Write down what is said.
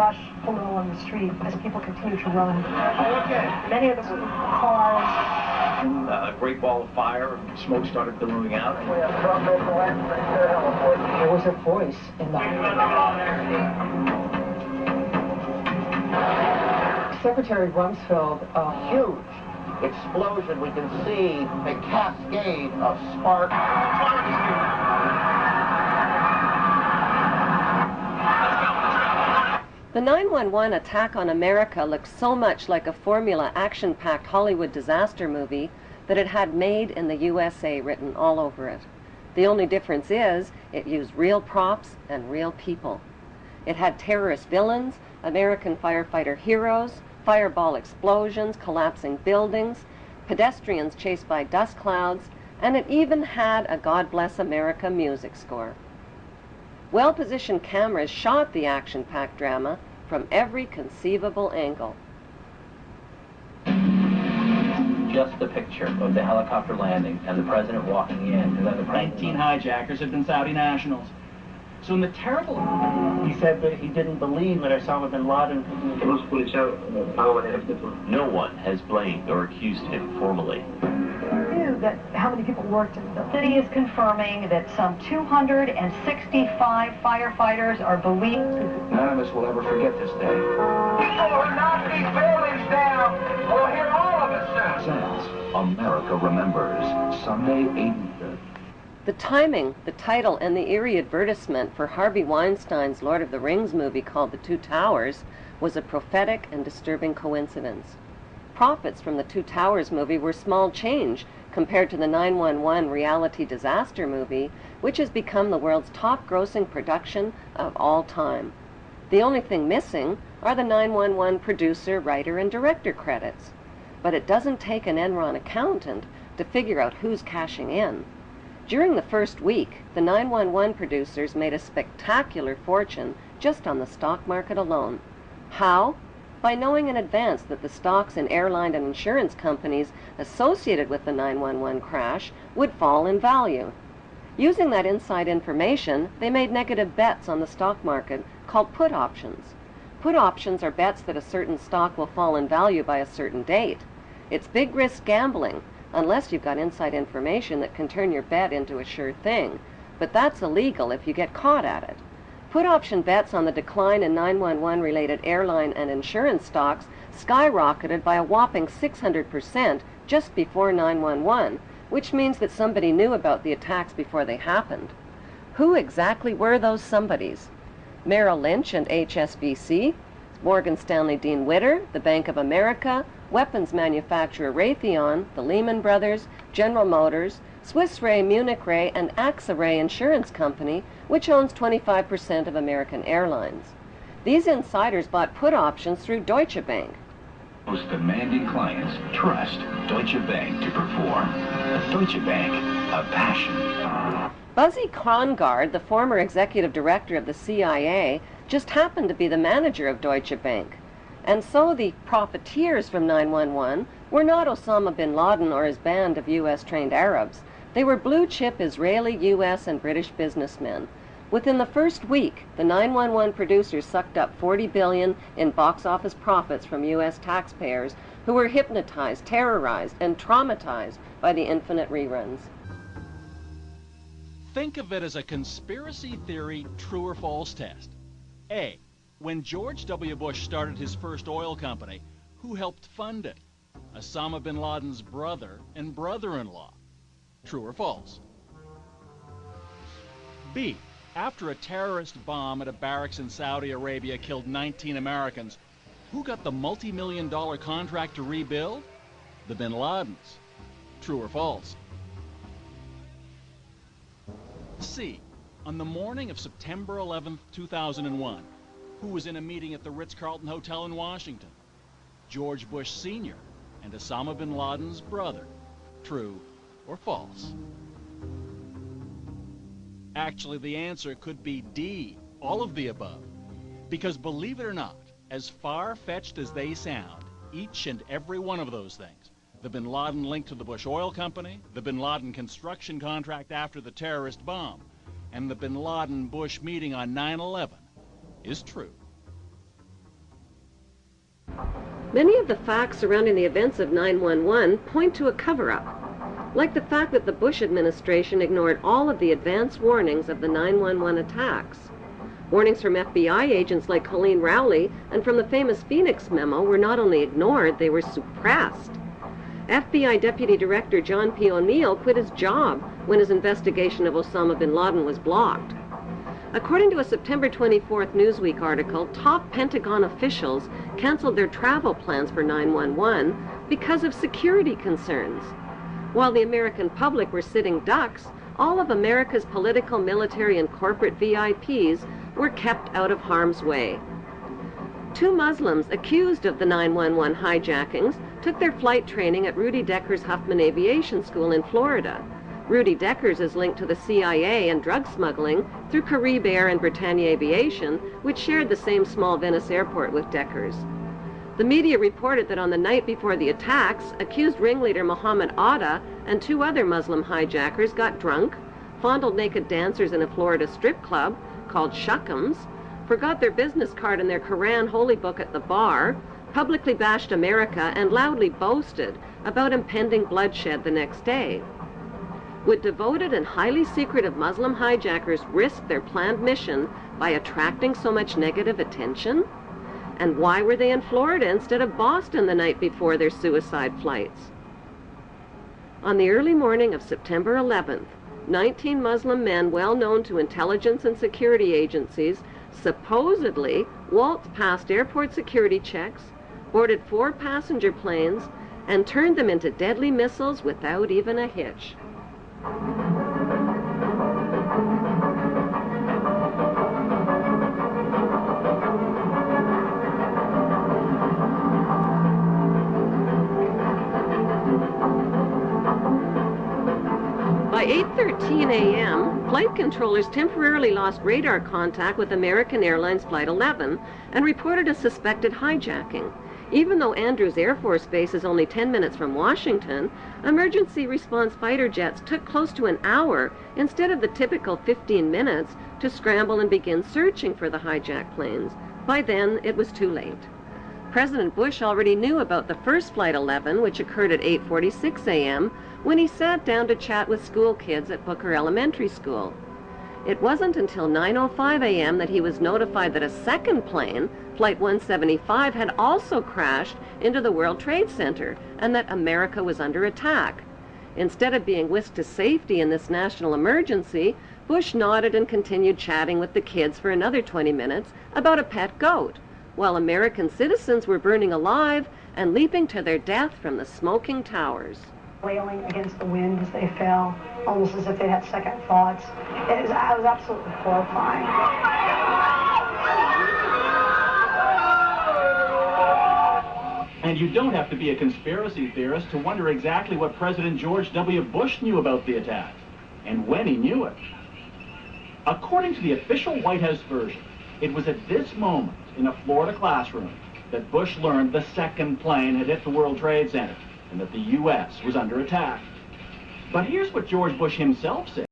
rush pulled along the street as people continued to run. Many of them were cars. A great ball of fire, smoke started billowing out. There was a voice in the Secretary Rumsfeld. Huge explosion. We can see a cascade of sparks. The 9/11 attack on America looked so much like a formula action-packed Hollywood disaster movie that it had "Made in the USA" written all over it. The only difference is it used real props and real people. It had terrorist villains, American firefighter heroes, fireball explosions, collapsing buildings, pedestrians chased by dust clouds, and it even had a God Bless America music score. Well-positioned cameras shot the action-packed drama from every conceivable angle. Just the picture of the helicopter landing and the president walking in, and then the 19 hijackers had been Saudi nationals. So in the terrible... He said that he didn't believe that Osama bin Laden... No one has blamed or accused him formally. That how many people worked in the building. The city is confirming that some 265 firefighters are believed. None of us will ever forget this day. People will knock these buildings down. We'll hear all of it soon. America Remembers, Sunday, 8:30. The timing, the title, and the eerie advertisement for Harvey Weinstein's Lord of the Rings movie called The Two Towers was a prophetic and disturbing coincidence. Profits from the Two Towers movie were small change compared to the 9/11 reality disaster movie, which has become the world's top-grossing production of all time. The only thing missing are the 911 producer, writer, and director credits. But it doesn't take an Enron accountant to figure out who's cashing in. During the first week, the 911 producers made a spectacular fortune just on the stock market alone. How? By knowing in advance that the stocks in airline and insurance companies associated with the 911 crash would fall in value. Using that inside information, they made negative bets on the stock market called put options. Put options are bets that a certain stock will fall in value by a certain date. It's big risk gambling, unless you've got inside information that can turn your bet into a sure thing. But that's illegal if you get caught at it. Put option bets on the decline in 911 related airline and insurance stocks skyrocketed by a whopping 600% just before 911, which means that somebody knew about the attacks before they happened. Who exactly were those somebodies? Merrill Lynch and HSBC, Morgan Stanley Dean Witter, the Bank of America, weapons manufacturer Raytheon, the Lehman Brothers, General Motors, Swiss Re, Munich Re, and AXA Re Insurance Company, which owns 25% of American Airlines. These insiders bought put options through Deutsche Bank. Most demanding clients trust Deutsche Bank to perform. Deutsche Bank, a passion. Buzzy Krongard, the former executive director of the CIA, just happened to be the manager of Deutsche Bank. And so the profiteers from 911 were not Osama bin Laden or his band of U.S.-trained Arabs. They were blue-chip Israeli, U.S., and British businessmen. Within the first week, the 911 producers sucked up $40 billion in box office profits from U.S. taxpayers who were hypnotized, terrorized, and traumatized by the infinite reruns. Think of it as a conspiracy theory true or false test. A. When George W. Bush started his first oil company, who helped fund it? Osama bin Laden's brother and brother-in-law. True or false? B. After a terrorist bomb at a barracks in Saudi Arabia killed 19 Americans, who got the multi-million-dollar contract to rebuild? The bin Ladens. True or false? C. On the morning of September 11, 2001, who was in a meeting at the Ritz-Carlton Hotel in Washington? George Bush Sr. and Osama bin Laden's brother. True or false? Actually, the answer could be D, all of the above. Because believe it or not, as far-fetched as they sound, each and every one of those things, the bin Laden link to the Bush Oil Company, the bin Laden construction contract after the terrorist bomb, and the bin Laden-Bush meeting on 9/11, is true. Many of the facts surrounding the events of 9/11 point to a cover-up, like the fact that the Bush administration ignored all of the advance warnings of the 9/11 attacks. Warnings from FBI agents like Colleen Rowley and from the famous Phoenix memo were not only ignored, they were suppressed. FBI Deputy Director John P. O'Neill quit his job when his investigation of Osama bin Laden was blocked. According to a September 24th Newsweek article, top Pentagon officials canceled their travel plans for 9/11 because of security concerns. While the American public were sitting ducks, all of America's political, military, and corporate VIPs were kept out of harm's way. 2 Muslims accused of the 9/11 hijackings took their flight training at Rudy Decker's Huffman Aviation School in Florida. Rudy Decker's is linked to the CIA and drug smuggling through Carib Air and Britannia Aviation, which shared the same small Venice airport with Decker's. The media reported that on the night before the attacks, accused ringleader Mohammed Atta and 2 other Muslim hijackers got drunk, fondled naked dancers in a Florida strip club called Shuckums, forgot their business card and their Quran holy book at the bar, publicly bashed America, and loudly boasted about impending bloodshed the next day. Would devoted and highly secretive Muslim hijackers risk their planned mission by attracting so much negative attention? And why were they in Florida instead of Boston the night before their suicide flights? On the early morning of September 11th, 19 Muslim men well known to intelligence and security agencies supposedly waltzed past airport security checks, boarded 4 passenger planes, and turned them into deadly missiles without even a hitch. By 8:13 a.m., flight controllers temporarily lost radar contact with American Airlines Flight 11 and reported a suspected hijacking. Even though Andrews Air Force Base is only 10 minutes from Washington, emergency response fighter jets took close to an hour instead of the typical 15 minutes to scramble and begin searching for the hijacked planes. By then, it was too late. President Bush already knew about the first Flight 11, which occurred at 8:46 a.m., when he sat down to chat with school kids at Booker Elementary School. It wasn't until 9:05 a.m. that he was notified that a second plane, Flight 175, had also crashed into the World Trade Center and that America was under attack. Instead of being whisked to safety in this national emergency, Bush nodded and continued chatting with the kids for another 20 minutes about a pet goat, while American citizens were burning alive and leaping to their death from the smoking towers. Wailing against the wind as they fell, almost as if they had second thoughts. It was absolutely horrifying. And you don't have to be a conspiracy theorist to wonder exactly what President George W. Bush knew about the attack, and when he knew it. According to the official White House version, it was at this moment in a Florida classroom that Bush learned the second plane had hit the World Trade Center and that the U.S. was under attack. But here's what George Bush himself said.